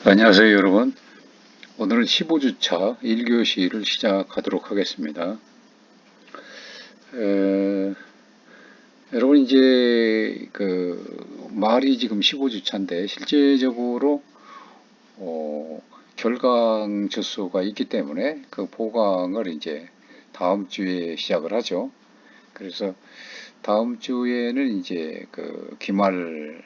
안녕하세요, 여러분. 오늘은 15주차 1교시를 시작하도록 하겠습니다. 에, 여러분, 이제 말이 지금 15주차인데 실제적으로 결강 주수가 있기 때문에 그 보강을 이제 다음 주에 시작을 하죠. 그래서 다음 주에는 이제 그 기말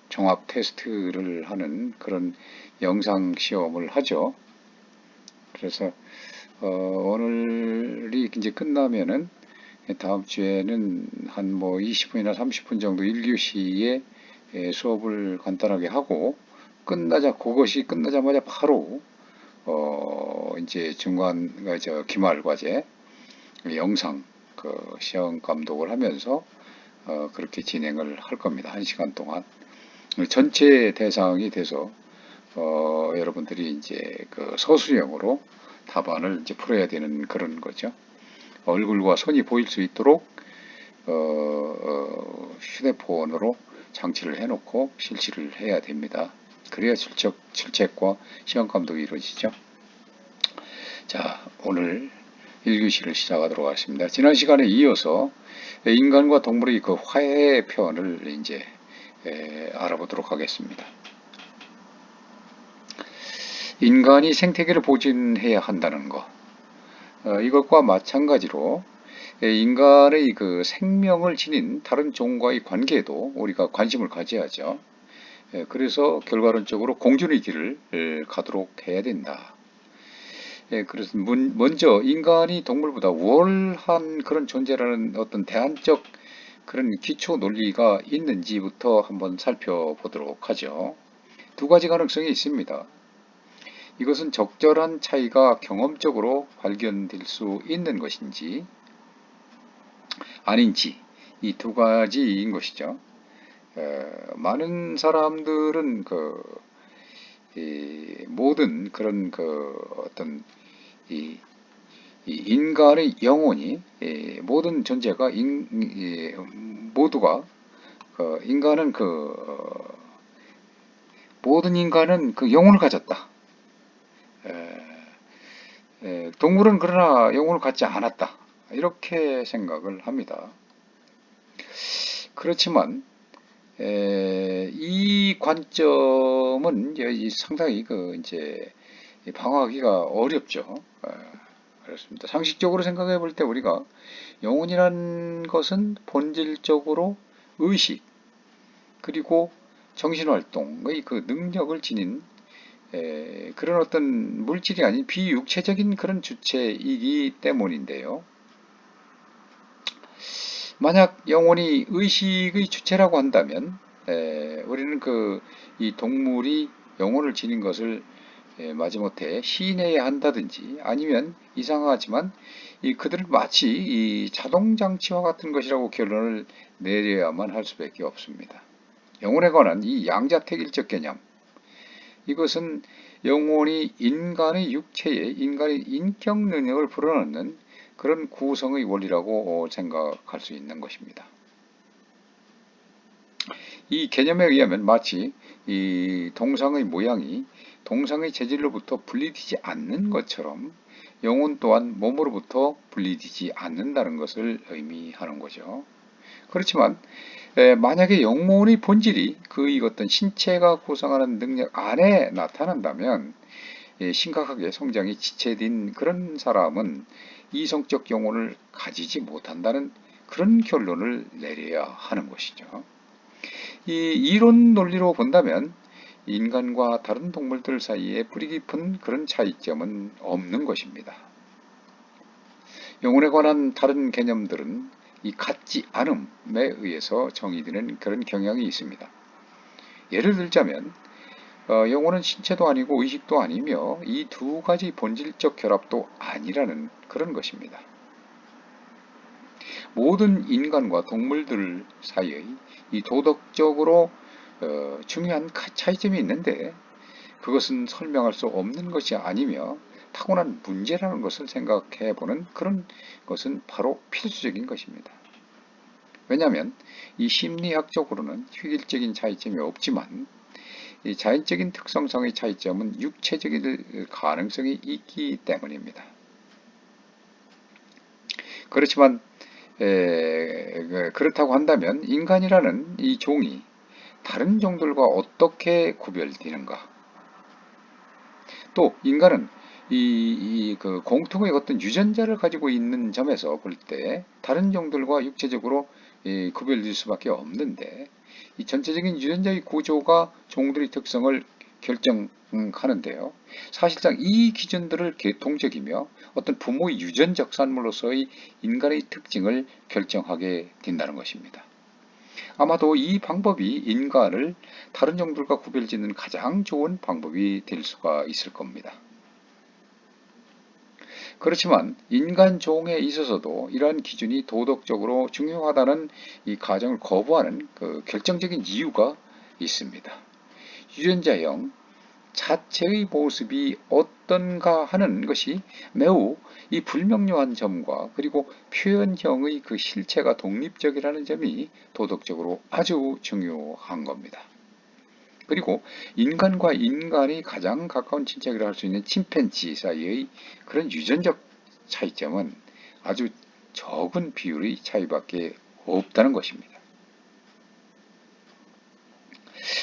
종합 테스트를 하는 그런 영상 시험을 하죠. 그래서 오늘이 이제 끝나면은 다음 주에는 한 뭐 20분이나 30분 정도 1교시에 수업을 간단하게 하고 그것이 끝나자마자 바로 이제 기말 과제 영상 그 시험 감독을 하면서 그렇게 진행을 할 겁니다. 1시간 동안 전체 대상이 돼서 여러분들이 이제 그 서술형으로 답안을 이제 풀어야 되는 그런 거죠. 얼굴과 손이 보일 수 있도록 휴대폰으로 장치를 해놓고 실시를 해야 됩니다. 그래야 출첵과 시험 감독이 이루어지죠. 자, 오늘 1교시를 시작하도록 하겠습니다. 지난 시간에 이어서 인간과 동물의 그 화해 표현을 이제 알아보도록 하겠습니다. 인간이 생태계를 보존해야 한다는 것, 이것과 마찬가지로 인간의 그 생명을 지닌 다른 종과의 관계에도 우리가 관심을 가져야죠. 그래서 결과론적으로 공존의 길을 가도록 해야 된다. 그래서 먼저 인간이 동물보다 우월한 그런 존재라는 어떤 대안적 그런 기초 논리가 있는지부터 한번 살펴보도록 하죠. 두 가지 가능성이 있습니다. 이것은 적절한 차이가 경험적으로 발견될 수 있는 것인지 아닌지 이 두 가지인 것이죠. 많은 사람들은 모든 그런 어떤 이, 이 인간의 영혼이 모든 존재가 모두가 인간은 모든 인간은 그 영혼을 가졌다. 동물은 그러나 영혼을 갖지 않았다. 이렇게 생각을 합니다. 그렇지만 이 관점은 상당히 이제 방어하기가 어렵죠. 그렇습니다. 상식적으로 생각해 볼 때 우리가 영혼이란 것은 본질적으로 의식 그리고 정신활동의 그 능력을 지닌 그런 어떤 물질이 아닌 비육체적인 그런 주체이기 때문인데요. 만약 영혼이 의식의 주체라고 한다면 우리는 이 동물이 영혼을 지닌 것을 마지못해 시인해야 한다든지 아니면 이상하지만 그들을 마치 이 자동장치와 같은 것이라고 결론을 내려야만 할 수밖에 없습니다. 영혼에 관한 이 양자택일적 개념, 이것은 영혼이 인간의 육체에 인간의 인격 능력을 불어넣는 그런 구성의 원리라고 생각할 수 있는 것입니다. 이 개념에 의하면 마치 이 동상의 모양이 동상의 재질로부터 분리되지 않는 것처럼 영혼 또한 몸으로부터 분리되지 않는다는 것을 의미하는 거죠. 그렇지만 만약에 영혼의 본질이 그의 어떤 신체가 구성하는 능력 안에 나타난다면 심각하게 성장이 지체된 그런 사람은 이성적 영혼을 가지지 못한다는 그런 결론을 내려야 하는 것이죠. 이 이론 논리로 본다면 인간과 다른 동물들 사이에 뿌리 깊은 그런 차이점은 없는 것입니다. 영혼에 관한 다른 개념들은 이 같지 않음에 의해서 정의되는 그런 경향이 있습니다. 예를 들자면 영혼은 신체도 아니고 의식도 아니며 이 두 가지 본질적 결합도 아니라는 그런 것입니다. 모든 인간과 동물들 사이의 이 도덕적으로 중요한 차이점이 있는데 그것은 설명할 수 없는 것이 아니며 타고난 문제라는 것을 생각해 보는 그런 것은 바로 필수적인 것입니다. 왜냐하면 이 심리학적으로는 획일적인 차이점이 없지만 이 자연적인 특성상의 차이점은 육체적일 가능성이 있기 때문입니다. 그렇지만 그렇다고 한다면 인간이라는 이 종이 다른 종들과 어떻게 구별되는가? 또 인간은 그 공통의 어떤 유전자를 가지고 있는 점에서 볼 때 다른 종들과 육체적으로 구별될 수밖에 없는데 이 전체적인 유전자의 구조가 종들의 특성을 결정하는데요. 사실상 이 기준들을 개통적이며 어떤 부모의 유전적 산물로서의 인간의 특징을 결정하게 된다는 것입니다. 아마도 이 방법이 인간을 다른 종들과 구별짓는 가장 좋은 방법이 될 수가 있을 겁니다. 그렇지만 인간 종에 있어서도 이러한 기준이 도덕적으로 중요하다는 이 가정을 거부하는 그 결정적인 이유가 있습니다. 유전자형 자체의 모습이 어떤가 하는 것이 매우 이 불명료한 점과 그리고 표현형의 그 실체가 독립적이라는 점이 도덕적으로 아주 중요한 겁니다. 그리고 인간과 인간이 가장 가까운 친척이라 할 수 있는 침팬지 사이의 그런 유전적 차이점은 아주 적은 비율의 차이밖에 없다는 것입니다.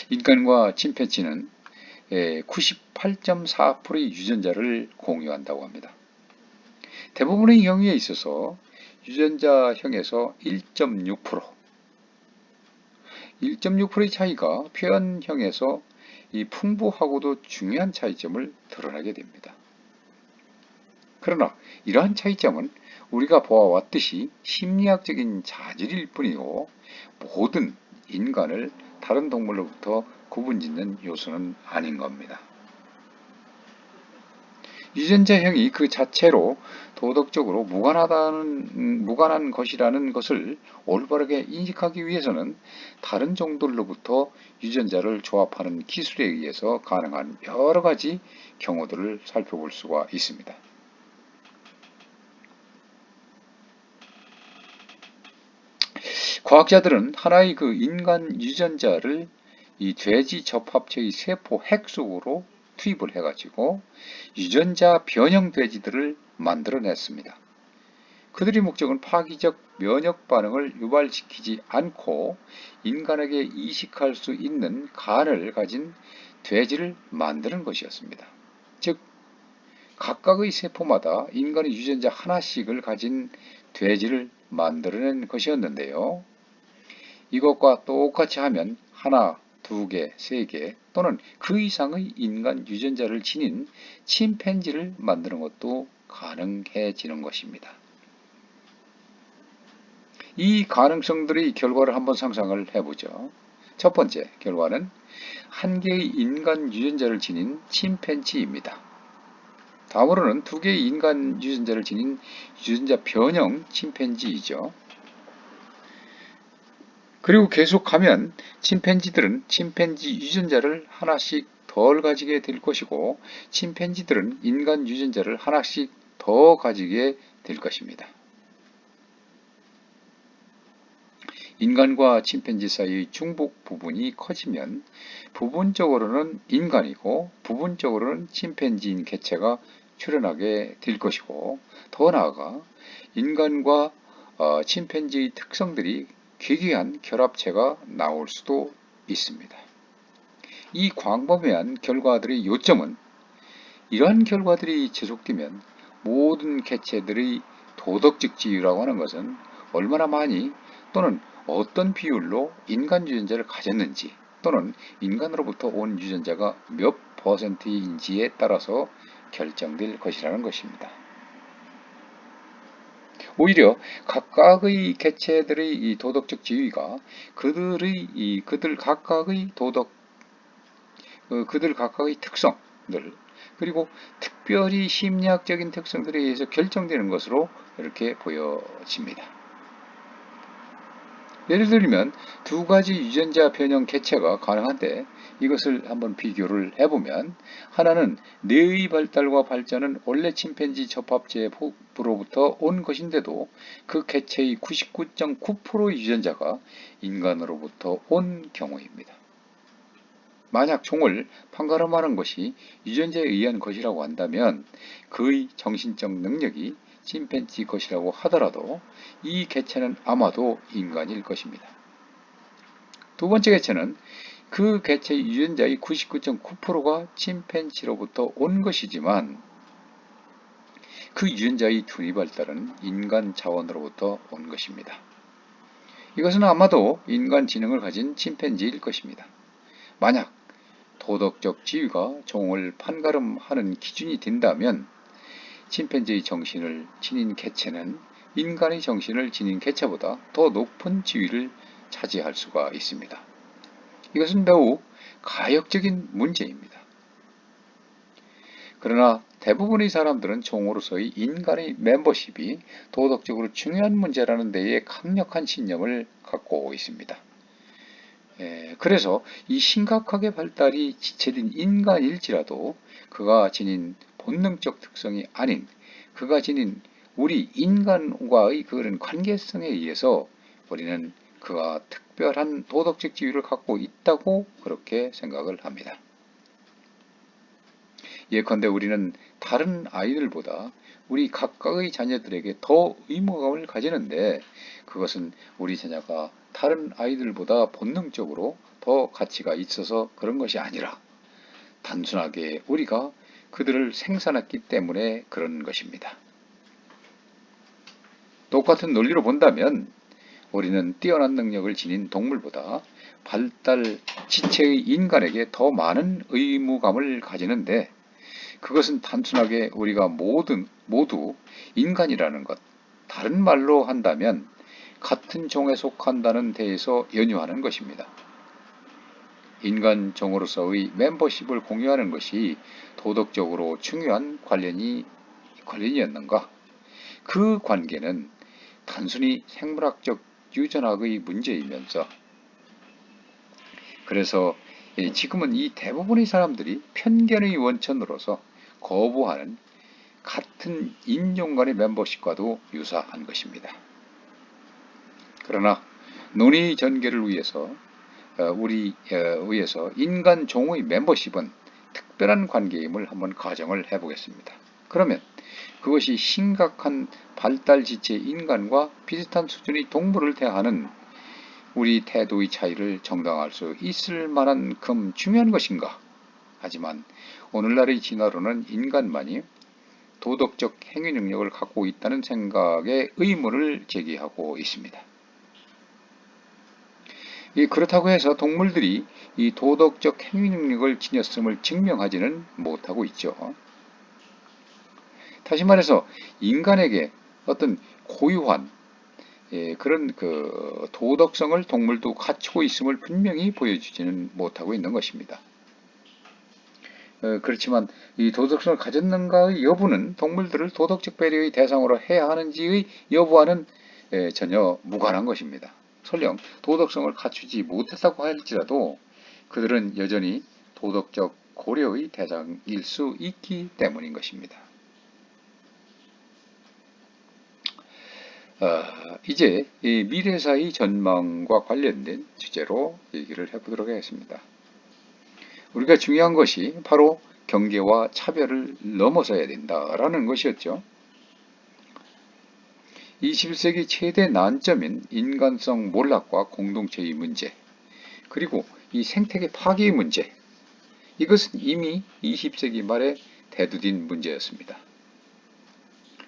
인간과 침팬지는 98.4%의 유전자를 공유한다고 합니다. 대부분의 경우에 있어서 유전자형에서 1.6%의 차이가 표현형에서 이 풍부하고도 중요한 차이점을 드러나게 됩니다. 그러나 이러한 차이점은 우리가 보아왔듯이 심리학적인 자질일 뿐이고 모든 인간을 다른 동물로부터 구분짓는 요소는 아닌 겁니다. 유전자형이 그 자체로 도덕적으로 무관한 것이라는 것을 올바르게 인식하기 위해서는 다른 종들로부터 유전자를 조합하는 기술에 의해서 가능한 여러 가지 경우들을 살펴볼 수가 있습니다. 과학자들은 하나의 그 인간 유전자를 이 돼지 접합체의 세포 핵 속으로 투입을 해가지고 유전자 변형 돼지들을 만들어냈습니다. 그들의 목적은 파기적 면역 반응을 유발시키지 않고 인간에게 이식할 수 있는 간을 가진 돼지를 만드는 것이었습니다. 즉, 각각의 세포마다 인간의 유전자 하나씩을 가진 돼지를 만들어낸 것이었는데요. 이것과 똑같이 하면 하나, 두 개, 세 개 또는 그 이상의 인간 유전자를 지닌 침팬지를 만드는 것도 가능해지는 것입니다. 이 가능성들의 결과를 한번 상상을 해보죠. 첫 번째 결과는 한 개의 인간 유전자를 지닌 침팬지입니다. 다음으로는 두 개의 인간 유전자를 지닌 유전자 변형 침팬지이죠. 그리고 계속하면 침팬지들은 침팬지 유전자를 하나씩 덜 가지게 될 것이고 침팬지들은 인간 유전자를 하나씩 더 가지게 될 것입니다. 인간과 침팬지 사이의 중복 부분이 커지면 부분적으로는 인간이고 부분적으로는 침팬지인 개체가 출현하게 될 것이고 더 나아가 인간과 침팬지의 특성들이 기괴한 결합체가 나올 수도 있습니다. 이 광범위한 결과들의 요점은 이러한 결과들이 지속되면 모든 개체들의 도덕적 지위라고 하는 것은 얼마나 많이 또는 어떤 비율로 인간 유전자를 가졌는지 또는 인간으로부터 온 유전자가 몇 %인지에 따라서 결정될 것이라는 것입니다. 오히려 각각의 개체들의 이 도덕적 지위가 그들 각각의 그들 각각의 특성들 그리고 특별히 심리학적인 특성들에 의해서 결정되는 것으로 이렇게 보여집니다. 예를 들면 두 가지 유전자 변형 개체가 가능한데 이것을 한번 비교를 해보면 하나는 뇌의 발달과 발전은 원래 침팬지 접합체로부터 온 것인데도 그 개체의 99.9%의 유전자가 인간으로부터 온 경우입니다. 만약 종을 판가름하는 것이 유전자에 의한 것이라고 한다면 그의 정신적 능력이 침팬지 것이라고 하더라도 이 개체는 아마도 인간일 것입니다. 두 번째 개체는 그 개체의 유전자의 99.9%가 침팬지로부터 온 것이지만 그 유전자의 두뇌 발달은 인간 자원으로부터 온 것입니다. 이것은 아마도 인간 지능을 가진 침팬지일 것입니다. 만약 도덕적 지위가 종을 판가름하는 기준이 된다면 침팬지의 정신을 지닌 개체는 인간의 정신을 지닌 개체보다 더 높은 지위를 차지할 수가 있습니다. 이것은 매우 가역적인 문제입니다. 그러나 대부분의 사람들은 종으로서의 인간의 멤버십이 도덕적으로 중요한 문제라는 데에 강력한 신념을 갖고 있습니다. 그래서 이 심각하게 발달이 지체된 인간일지라도 그가 지닌 본능적 특성이 아닌 그가 지닌 우리 인간과의 그런 관계성에 의해서 우리는 그가 특별한 도덕적 지위를 갖고 있다고 그렇게 생각을 합니다. 예컨대 우리는 다른 아이들보다 우리 각각의 자녀들에게 더 의무감을 가지는데 그것은 우리 자녀가 다른 아이들보다 본능적으로 더 가치가 있어서 그런 것이 아니라 단순하게 우리가 그들을 생산했기 때문에 그런 것입니다. 똑같은 논리로 본다면 우리는 뛰어난 능력을 지닌 동물보다 발달 지체의 인간에게 더 많은 의무감을 가지는데 그것은 단순하게 우리가 모두 인간이라는 것, 다른 말로 한다면 같은 종에 속한다는 데에서 연유하는 것입니다. 인간 종으로서의 멤버십을 공유하는 것이 도덕적으로 중요한 관련이었는가? 그 관계는 단순히 생물학적 유전학의 문제이면서 그래서 지금은 이 대부분의 사람들이 편견의 원천으로서 거부하는 같은 인종 간의 멤버십과도 유사한 것입니다. 그러나 논의 전개를 위해서 위해서 인간 종의 멤버십은 특별한 관계임을 한번 가정을 해보겠습니다. 그러면 그것이 심각한 발달 지체 인간과 비슷한 수준의 동물을 대하는 우리 태도의 차이를 정당화할 수 있을 만한큼 중요한 것인가? 하지만 오늘날의 진화론은 인간만이 도덕적 행위 능력을 갖고 있다는 생각에 의문을 제기하고 있습니다. 그렇다고 해서 동물들이 이 도덕적 행위 능력을 지녔음을 증명하지는 못하고 있죠. 다시 말해서 인간에게 어떤 고유한 그런 그 도덕성을 동물도 갖추고 있음을 분명히 보여주지는 못하고 있는 것입니다. 그렇지만 이 도덕성을 가졌는가의 여부는 동물들을 도덕적 배려의 대상으로 해야 하는지의 여부와는 전혀 무관한 것입니다. 설령 도덕성을 갖추지 못했다고 할지라도 그들은 여전히 도덕적 고려의 대상일 수 있기 때문인 것입니다. 이제 이 미래사의 전망과 관련된 주제로 얘기를 해보도록 하겠습니다. 우리가 중요한 것이 바로 경계와 차별을 넘어서야 된다라는 것이었죠. 21세기 최대 난점인 인간성 몰락과 공동체의 문제, 그리고 이 생태계 파괴의 문제, 이것은 이미 20세기 말에 대두된 문제였습니다.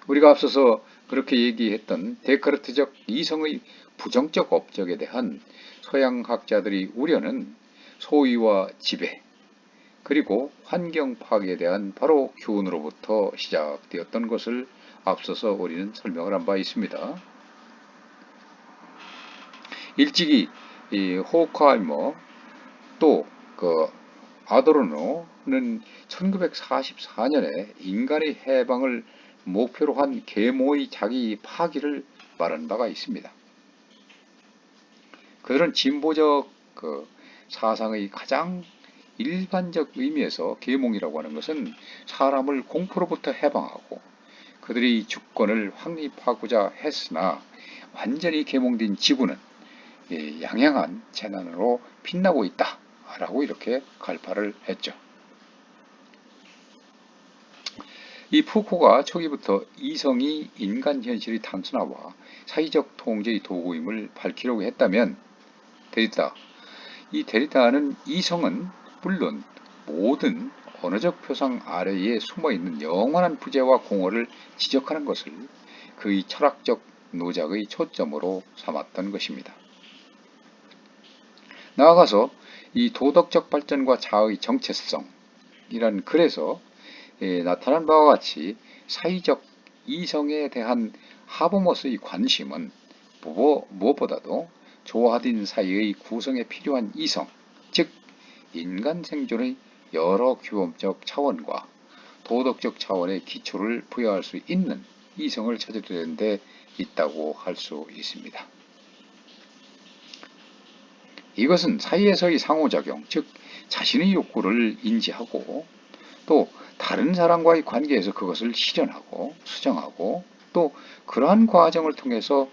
우리가 앞서서 그렇게 얘기했던 데카르트적 이성의 부정적 업적에 대한 서양학자들의 우려는 소위와 지배, 그리고 환경 파괴에 대한 바로 교훈으로부터 시작되었던 것을 앞서서 우리는 설명을 한 바 있습니다. 일찍이 이 호크하이머 또 그 아도르노는 1944년에 인간의 해방을 목표로 한 계모의 자기 파기를 말한 바가 있습니다. 그들은 진보적 사상의 가장 일반적 의미에서 계몽이라고 하는 것은 사람을 공포로부터 해방하고 그들의 주권을 확립하고자 했으나 완전히 계몽된 지구는 양양한 재난으로 빛나고 있다 라고 이렇게 갈파를 했죠. 이 푸코가 초기부터 이성이 인간 현실의 단순화와 사회적 통제의 도구임을 밝히려고 했다면 이 데리다는 이성은 물론 모든 언어적 표상 아래에 숨어있는 영원한 부재와 공허를 지적하는 것을 그의 철학적 노작의 초점으로 삼았던 것입니다. 나아가서 이 도덕적 발전과 자아의 정체성이란 글에서 나타난 바와 같이 사회적 이성에 대한 하버머스의 관심은 무엇보다도 조화된 사회의 구성에 필요한 이성, 즉 인간 생존의 여러 규범적 차원과 도덕적 차원의 기초를 부여할 수 있는 이성을 찾아내는 데 있다고 할 수 있습니다. 이것은 사이에서의 상호작용, 즉 자신의 욕구를 인지하고 또 다른 사람과의 관계에서 그것을 실현하고 수정하고 또 그러한 과정을 통해서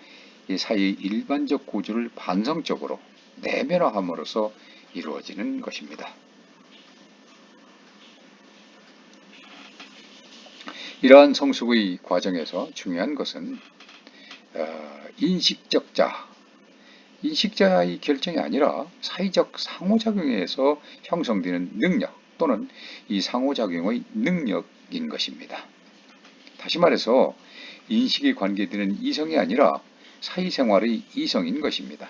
이 사이의 일반적 구조를 반성적으로 내면화함으로써 이루어지는 것입니다. 이러한 성숙의 과정에서 중요한 것은 인식자의 결정이 아니라 사회적 상호작용에서 형성되는 능력 또는 이 상호작용의 능력인 것입니다. 다시 말해서 인식이 관계되는 이성이 아니라 사회생활의 이성인 것입니다.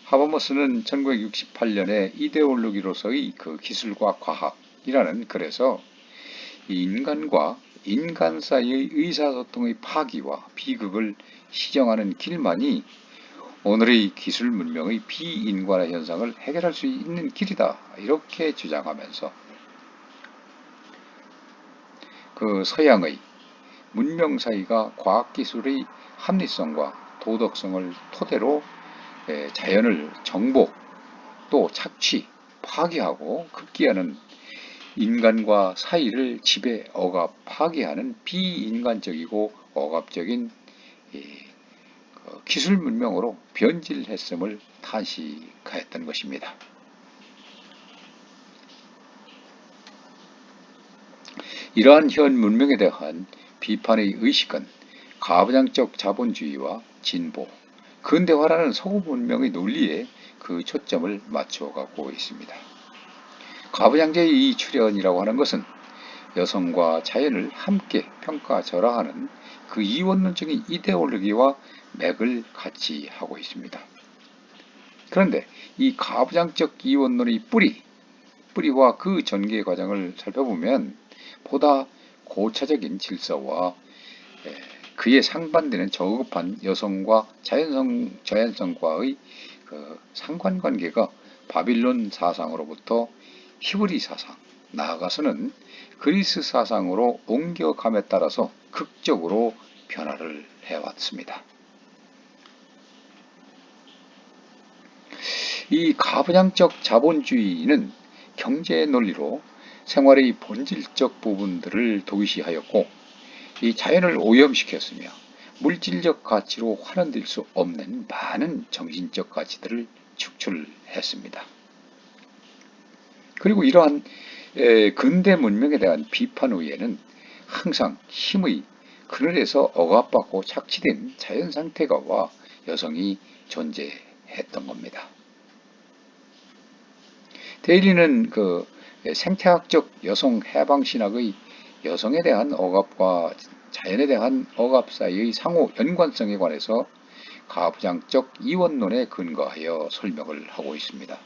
하버머스는 1968년에 이데올로기로서의 그 기술과 과학이라는 글에서 인간과 인간 사이의 의사소통의 파기와 비극을 시정하는 길만이 오늘의 기술 문명의 비인간화 현상을 해결할 수 있는 길이다. 이렇게 주장하면서 그 서양의 문명 사회가 과학기술의 합리성과 도덕성을 토대로 자연을 정복, 또 착취, 파괴하고 급기야는 인간과 사이를 지배, 억압, 파괴하는 비인간적이고 억압적인 기술 문명으로 변질했음을 탄식하였던 것입니다. 이러한 현 문명에 대한 비판의 의식은 가부장적 자본주의와 진보, 근대화라는 서구 문명의 논리에 그 초점을 맞춰가고 있습니다. 가부장제의 이 출현이라고 하는 것은 여성과 자연을 함께 평가절하하는 그 이원론적인 이데올로기와 맥을 같이 하고 있습니다. 그런데 이 가부장적 이원론의 뿌리와 그 전개 과정을 살펴보면 보다 고차적인 질서와 그에 상반되는 저급한 여성과 자연성과의 그 상관관계가 바빌론 사상으로부터 히브리 사상, 나아가서는 그리스 사상으로 옮겨감에 따라서 극적으로 변화를 해왔습니다. 이 가부장적 자본주의는 경제 논리로 생활의 본질적 부분들을 도시하였고 이 자연을 오염시켰으며 물질적 가치로 환원될 수 없는 많은 정신적 가치들을 축출했습니다. 그리고 이러한 근대 문명에 대한 비판 후에는 항상 힘의 그늘에서 억압받고 착취된 자연 상태가와 여성이 존재했던 겁니다. 데일리는 그 생태학적 여성 해방 신학의 여성에 대한 억압과 자연에 대한 억압 사이의 상호 연관성에 관해서 가부장적 이원론에 근거하여 설명을 하고 있습니다.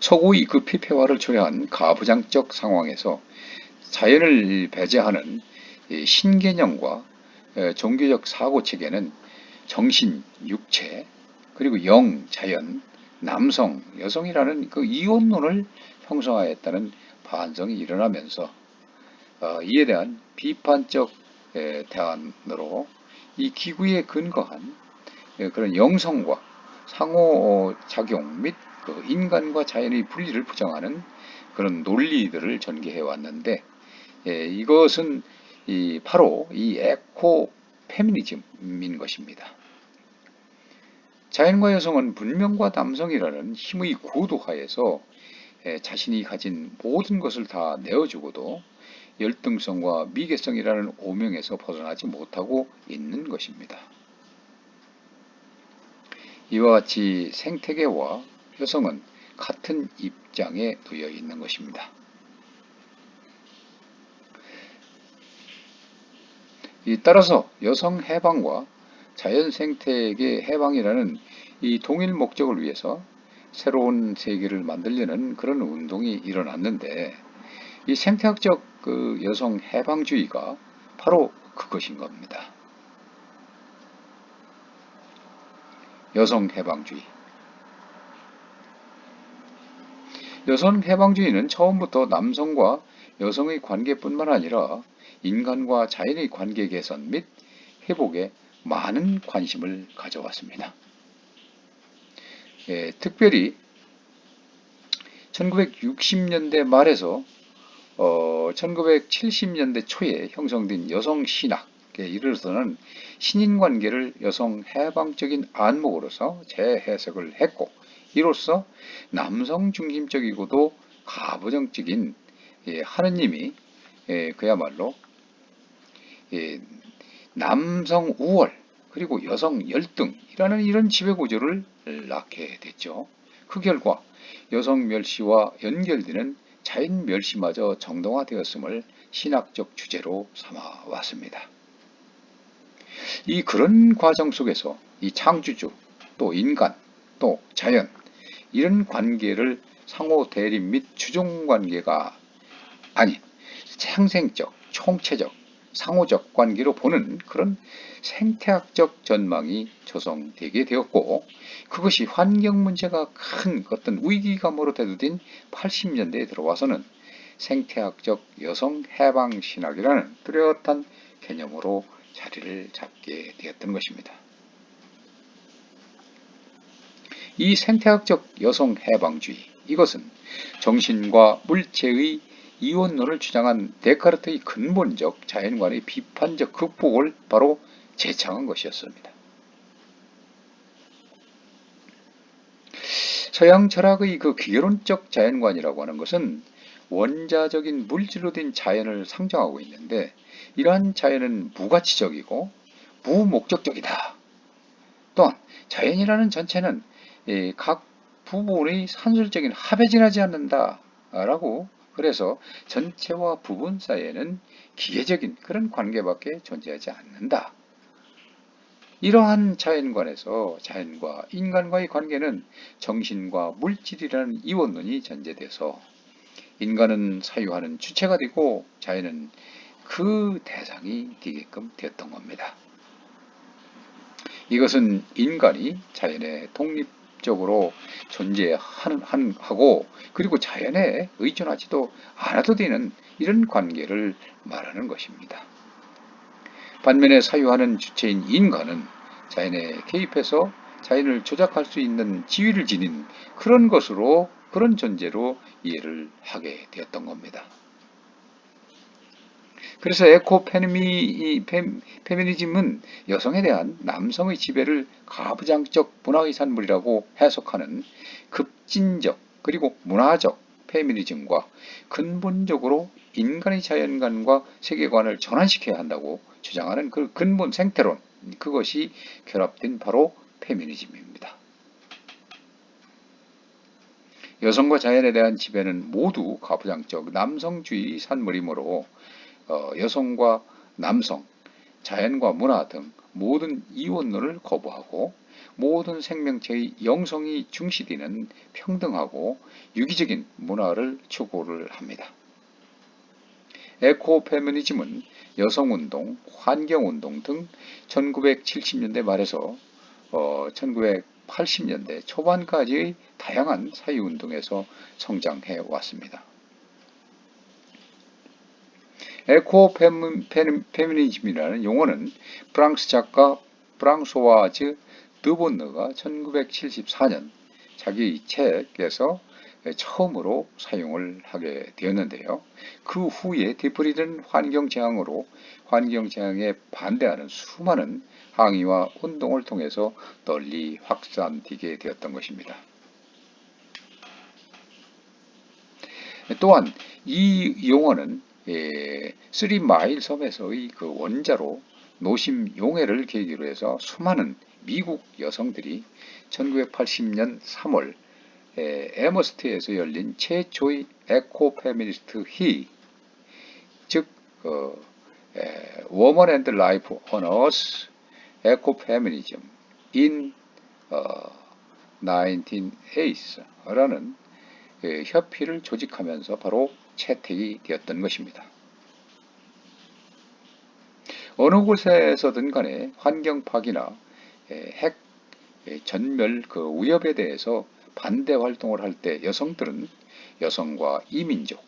서구의 그 피폐화를 초래한 가부장적 상황에서 자연을 배제하는 신개념과 종교적 사고체계는 정신, 육체, 그리고 영, 자연, 남성, 여성이라는 그 이원론을 형성하였다는 반성이 일어나면서 이에 대한 비판적 대안으로 이 기구에 근거한 그런 영성과 상호작용 및 그 인간과 자연의 분리를 부정하는 그런 논리들을 전개해 왔는데 이것은 바로 이 에코 페미니즘인 것입니다. 자연과 여성은 문명과 남성이라는 힘의 구도 하에서 자신이 가진 모든 것을 다 내어주고도 열등성과 미개성이라는 오명에서 벗어나지 못하고 있는 것입니다. 이와 같이 생태계와 여성은 같은 입장에 놓여 있는 것입니다. 따라서 여성 해방과 자연 생태계 해방이라는 이 동일 목적을 위해서 새로운 세계를 만들려는 그런 운동이 일어났는데, 이 생태학적 여성 해방주의가 바로 그것인 겁니다. 여성 해방주의. 여성 해방주의는 처음부터 남성과 여성의 관계뿐만 아니라 인간과 자연의 관계 개선 및 회복에 많은 관심을 가져왔습니다. 특별히 1960년대 말에서 1970년대 초에 형성된 여성 신학에 이르러서는 신인관계를 여성 해방적인 안목으로서 재해석을 했고, 이로써 남성 중심적이고도 가부장적인 하느님이 그야말로 남성 우월 그리고 여성 열등이라는 이런 지배구조를 낳게 됐죠. 그 결과 여성 멸시와 연결되는 자연 멸시마저 정당화되었음을 신학적 주제로 삼아 왔습니다. 이 그런 과정 속에서 이 창조주, 또 인간, 또 자연 이런 관계를 상호 대립 및 주종 관계가 아닌 상생적, 총체적, 상호적 관계로 보는 그런 생태학적 전망이 조성되게 되었고, 그것이 환경 문제가 큰 어떤 위기감으로 대두된 80년대에 들어와서는 생태학적 여성 해방 신학이라는 뚜렷한 개념으로 자리를 잡게 되었던 것입니다. 이 생태학적 여성 해방주의, 이것은 정신과 물체의 이원론을 주장한 데카르트의 근본적 자연관의 비판적 극복을 바로 제창한 것이었습니다. 서양 철학의 그 기론적 자연관이라고 하는 것은 원자적인 물질로 된 자연을 상정하고 있는데, 이러한 자연은 무가치적이고 무목적적이다. 또한 자연이라는 전체는 각 부분의 산술적인 합에 지나지 않는다 라고, 그래서 전체와 부분 사이에는 기계적인 그런 관계밖에 존재하지 않는다. 이러한 자연관에서 자연과 인간과의 관계는 정신과 물질이라는 이원론이 전제돼서 인간은 사유하는 주체가 되고 자연은 그 대상이 되게끔 되었던 겁니다. 이것은 인간이 자연에 독립적으로 존재하고 그리고 자연에 의존하지도 않아도 되는 이런 관계를 말하는 것입니다. 반면에 사유하는 주체인 인간은 자연에 개입해서 자연을 조작할 수 있는 지위를 지닌 그런 것으로, 그런 존재로 이해를 하게 되었던 겁니다. 그래서 페미니즘은 여성에 대한 남성의 지배를 가부장적 문화의 산물이라고 해석하는 급진적 그리고 문화적 페미니즘과 근본적으로 인간의 자연관과 세계관을 전환시켜야 한다고 주장하는 그 근본 생태론, 그것이 결합된 바로 페미니즘입니다. 여성과 자연에 대한 지배는 모두 가부장적 남성주의 산물이므로 여성과 남성, 자연과 문화 등 모든 이원론을 거부하고 모든 생명체의 영성이 중시되는 평등하고 유기적인 문화를 추구를 합니다. 에코페미니즘은 여성운동, 환경운동 등 1970년대 말에서 1980년대 초반까지의 다양한 사회운동에서 성장해 왔습니다. 에코페미니즘이라는 용어는 프랑스 작가 프랑소와즈 드본느가 1974년 자기의 책에서 처음으로 사용을 하게 되었는데요. 그 후에 뒤풀이된 환경재앙에 반대하는 수많은 항의와 운동을 통해서 널리 확산되게 되었던 것입니다. 또한 이 용어는 3마일 섬에서의 그 원자로 노심 용해를 계기로 해서 수많은 미국 여성들이 1980년 3월 에머스트에서 열린 최초의 에코페미니스트 회의, 즉 Women and Life on Earth, Ecofeminism in 1980라는 협의를 조직하면서 바로 채택이 되었던 것입니다. 어느 곳에서든 간에 환경 파괴나 핵 전멸 그 위협에 대해서 반대 활동을 할 때 여성들은 여성과 이민족,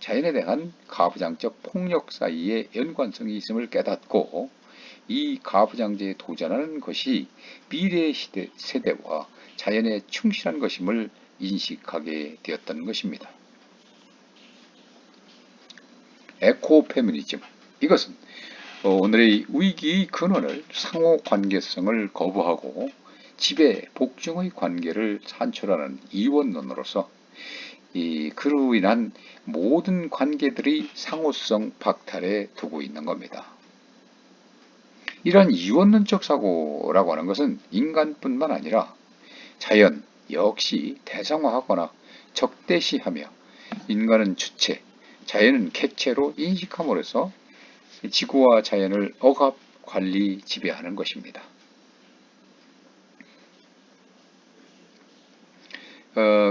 자연에 대한 가부장적 폭력 사이에 연관성이 있음을 깨닫고 이 가부장제에 도전하는 것이 미래의 세대와 자연에 충실한 것임을 인식하게 되었던 것입니다. 에코페미니즘, 이것은 오늘의 위기의 근원을 상호 관계성을 거부하고 지배, 복종의 관계를 산출하는 이원론으로서 그로 인한 모든 관계들이 상호성 박탈에 두고 있는 겁니다. 이러한 이원론적 사고라고 하는 것은 인간뿐만 아니라 자연 역시 대상화하거나 적대시하며 인간은 주체, 자연은 객체로 인식함으로써 지구와 자연을 억압, 관리, 지배하는 것입니다.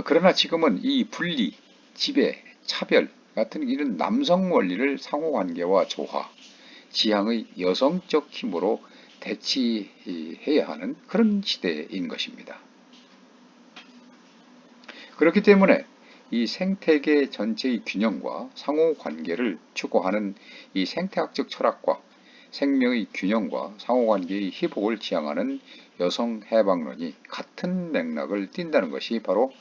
그러나 지금은 이 분리, 지배, 차별 같은 이런 남성 원리를 상호관계와 조화, 지향의 여성적 힘으로 대치해야 하는 그런 시대인 것입니다. 그렇기 때문에 이 생태계 전체의 균형과 상호관계를 추구하는 이 생태학적 철학과 생명의 균형과 상호관계의 회복을 지향하는 여성 해방론이 같은 맥락을 띈다는 것이 바로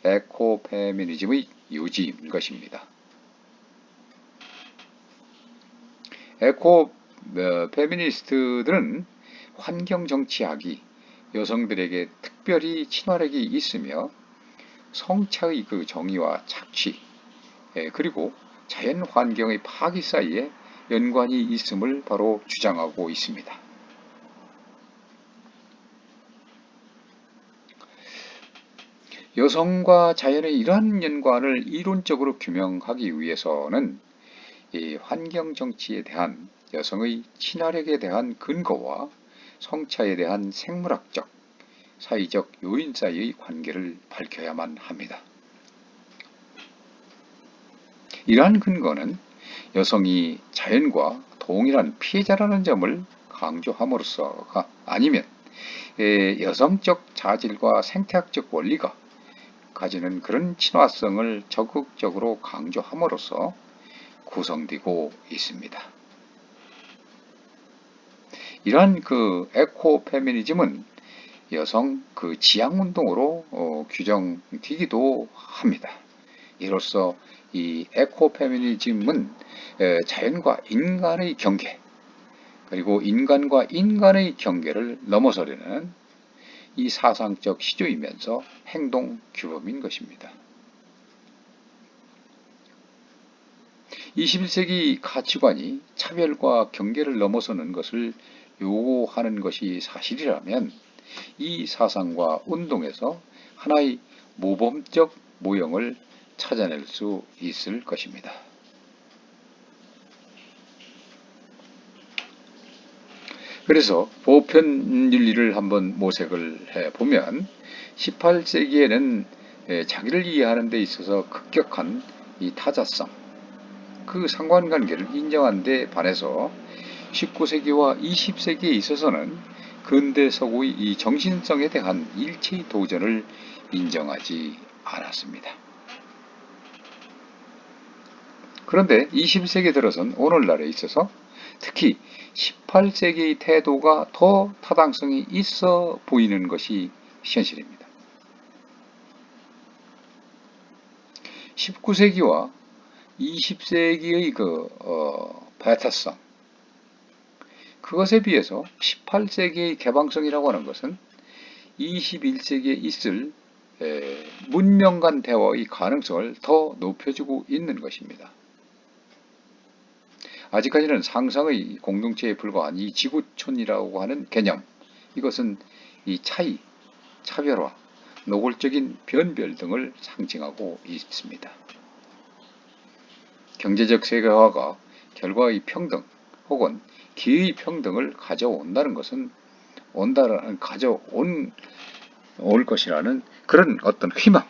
에코페미니즘의 요지인 것입니다. 에코페미니스트들은 환경정치학이 여성들에게 특별히 친화력이 있으며 성차의 그 정의와 착취, 그리고 자연 환경의 파괴 사이에 연관이 있음을 바로 주장하고 있습니다. 여성과 자연의 이러한 연관을 이론적으로 규명하기 위해서는 이 환경 정치에 대한 여성의 친화력에 대한 근거와 성차에 대한 생물학적, 사회적 요인 사이의 관계를 밝혀야만 합니다. 이러한 근거는 여성이 자연과 동일한 피해자라는 점을 강조함으로써가 아니면 여성적 자질과 생태학적 원리가 가지는 그런 친화성을 적극적으로 강조함으로써 구성되고 있습니다. 이러한 그 에코페미니즘은 여성 그 지향운동으로 규정되기도 합니다. 이로써 이 에코페미니즘은 자연과 인간의 경계, 그리고 인간과 인간의 경계를 넘어서려는 이 사상적 시조이면서 행동 규범인 것입니다. 21세기 가치관이 차별과 경계를 넘어서는 것을 요구하는 것이 사실이라면 이 사상과 운동에서 하나의 모범적 모형을 찾아낼 수 있을 것입니다. 그래서 보편윤리를 한번 모색을 해보면 18세기에는 자기를 이해하는 데 있어서 급격한 이 타자성, 그 상관관계를 인정한 데 반해서 19세기와 20세기에 있어서는 근대 서구의 이 정신성에 대한 일체의 도전을 인정하지 않았습니다. 그런데 20세기 들어선 오늘날에 있어서 특히 18세기의 태도가 더 타당성이 있어 보이는 것이 현실입니다. 19세기와 20세기의 배타성, 그것에 비해서 18세기의 개방성이라고 하는 것은 21세기에 있을 문명 간 대화의 가능성을 더 높여주고 있는 것입니다. 아직까지는 상상의 공동체에 불과한 이 지구촌이라고 하는 개념, 이것은 이 차이, 차별화, 노골적인 변별 등을 상징하고 있습니다. 경제적 세계화가 결과의 평등 혹은 기회의 평등을 가져온다는 것은 올 것이라는 그런 어떤 희망,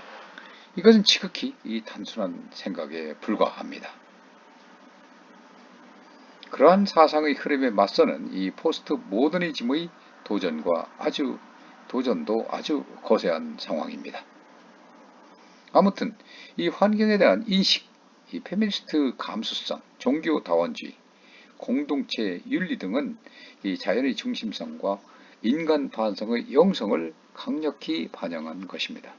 이것은 지극히 이 단순한 생각에 불과합니다. 그러한 사상의 흐름에 맞서는 이 포스트 모더니즘의 도전도 아주 거세한 상황입니다. 아무튼 이 환경에 대한 인식, 이 페미니스트 감수성, 종교 다원주의, 공동체 윤리 등은 이 자연의 중심성과 인간 반성의 영성을 강력히 반영한 것입니다.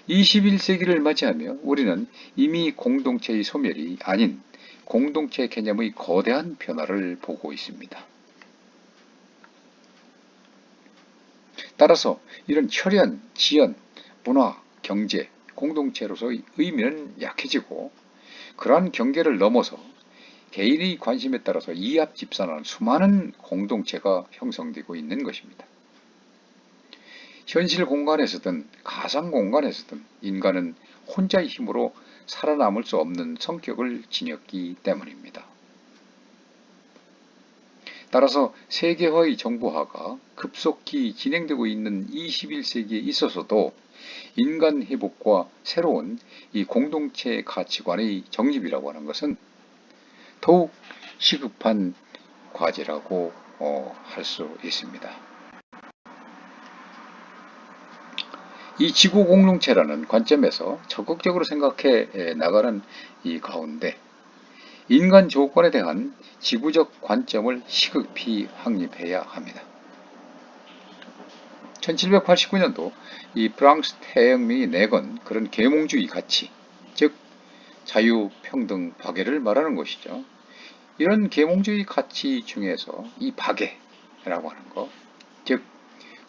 21세기를 맞이하며 우리는 이미 공동체의 소멸이 아닌 공동체 개념의 거대한 변화를 보고 있습니다. 따라서 이런 혈연, 지연, 문화, 경제, 공동체로서의 의미는 약해지고 그러한 경계를 넘어서 개인의 관심에 따라서 이합집산하는 수많은 공동체가 형성되고 있는 것입니다. 현실 공간에서든 가상 공간에서든 인간은 혼자의 힘으로 살아남을 수 없는 성격을 지녔기 때문입니다. 따라서 세계화의 정보화가 급속히 진행되고 있는 21세기에 있어서도 인간 회복과 새로운 이 공동체 가치관의 정립이라고 하는 것은 더욱 시급한 과제라고 할 수 있습니다. 이 지구 공동체라는 관점에서 적극적으로 생각해 나가는 이 가운데 인간 조건에 대한 지구적 관점을 시급히 확립해야 합니다. 1789년도 이 프랑스 태혁명이 내건 그런 계몽주의 가치, 즉 자유, 평등, 박애를 말하는 것이죠. 이런 계몽주의 가치 중에서 이 박애라고 하는 것, 즉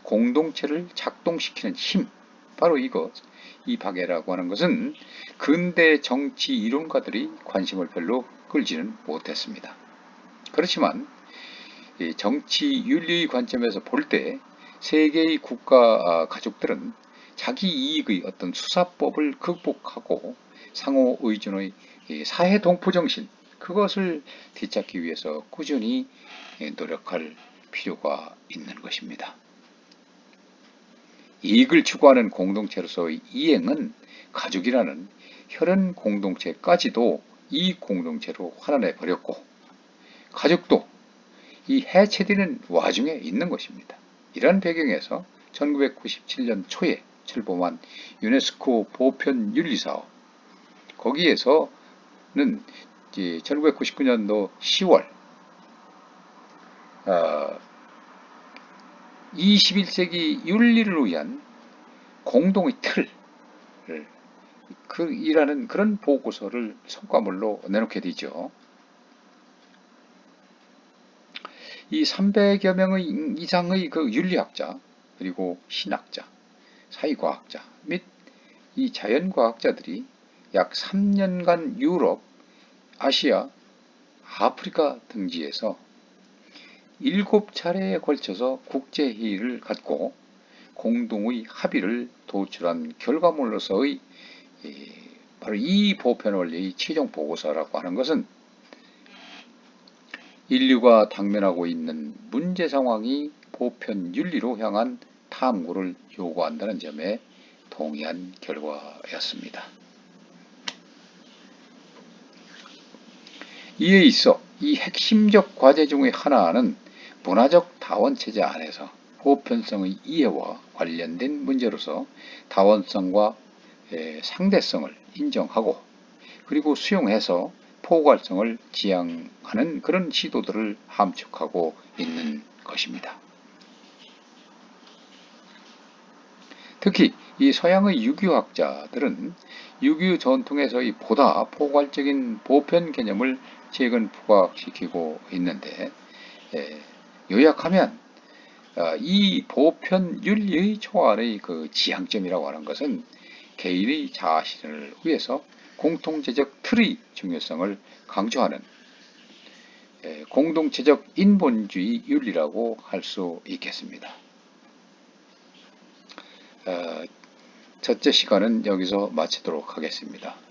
공동체를 작동시키는 힘, 바로 이 박애라고 하는 것은 근대 정치 이론가들이 관심을 별로 끌지는 못했습니다. 그렇지만 정치 윤리의 관점에서 볼 때 세계의 국가 가족들은 자기 이익의 어떤 수사법을 극복하고 상호 의존의 사회 동포 정신, 그것을 되찾기 위해서 꾸준히 노력할 필요가 있는 것입니다. 이익을 추구하는 공동체로서의 이행은 가족이라는 혈연 공동체까지도 이 공동체로 환원해 버렸고 가족도 이 해체되는 와중에 있는 것입니다. 이런 배경에서 1997년 초에 출범한 유네스코 보편 윤리사업, 거기에서는 1999년도 10월 21세기 윤리를 위한 공동의 틀을 이라는 그런 보고서를 성과물로 내놓게 되죠. 이 300여 명의 이상의 그 윤리학자, 그리고 신학자, 사회과학자 및 이 자연과학자들이 약 3년간 유럽, 아시아, 아프리카 등지에서 7차례에 걸쳐서 국제회의를 갖고 공동의 합의를 도출한 결과물로서의 바로 이 보편원리의 최종 보고서라고 하는 것은 인류가 당면하고 있는 문제 상황이 보편 윤리로 향한 탐구를 요구한다는 점에 동의한 결과였습니다. 이에 있어 이 핵심적 과제 중의 하나는 문화적 다원체제 안에서 보편성의 이해와 관련된 문제로서 다원성과 상대성을 인정하고 그리고 수용해서 포괄성을 지향하는 그런 시도들을 함축하고 있는 것입니다. 특히 이 서양의 유교학자들은 유교 전통에서의 보다 포괄적인 보편 개념을 최근 부각시키고 있는데, 예, 요약하면 이 보편 윤리의 초안의 그 지향점이라고 하는 것은 개인의 자신을 위해서 공통체적 틀의 중요성을 강조하는 공동체적 인본주의 윤리라고 할 수 있겠습니다. 첫째 시간은 여기서 마치도록 하겠습니다.